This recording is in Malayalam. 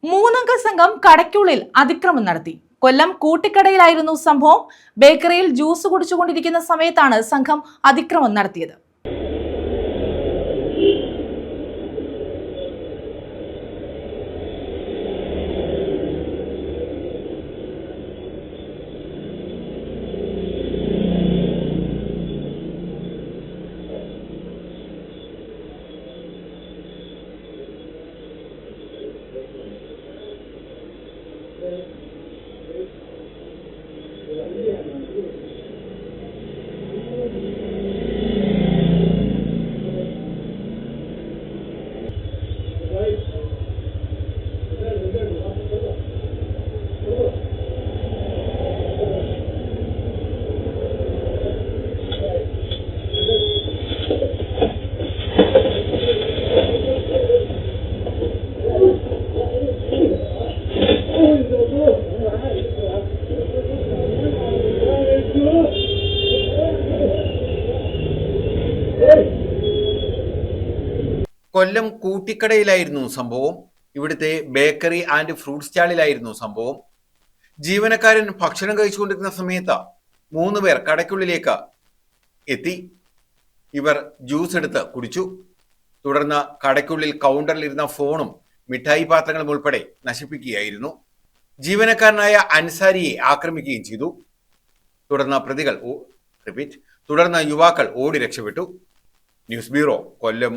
മൂന്നംഗ സംഘം കടയ്ക്കുള്ളിൽ അതിക്രമം നടത്തി. കൊല്ലം കൂട്ടിക്കടയിലായിരുന്നു സംഭവം. ബേക്കറിയിൽ ജ്യൂസ് കുടിച്ചുകൊണ്ടിരിക്കുന്ന സമയത്താണ് സംഘം അതിക്രമം നടത്തിയത്. കൊല്ലം കൂട്ടിക്കടയിലായിരുന്നു സംഭവം. ഇവിടുത്തെ ബേക്കറി ആൻഡ് ഫ്രൂട്ട് സ്റ്റാളിലായിരുന്നു സംഭവം. ജീവനക്കാരൻ ഭക്ഷണം കഴിച്ചുകൊണ്ടിരുന്ന സമയത്ത് 3 പേർ കടയ്ക്കുള്ളിലേക്ക് എത്തി. ഇവർ ജ്യൂസ് എടുത്ത് കുടിച്ചു. തുടർന്ന് കടയ്ക്കുള്ളിൽ കൗണ്ടറിൽ ഇരുന്ന ഫോണും മിഠായി പാത്രങ്ങളും ഉൾപ്പെടെ നശിപ്പിക്കുകയായിരുന്നു. ജീവനക്കാരനായ അൻസാരിയെ ആക്രമിക്കുകയും ചെയ്തു. തുടർന്ന് യുവാക്കൾ ഓടി രക്ഷപ്പെട്ടു. ന്യൂസ് ബ്യൂറോ, കൊല്ലം.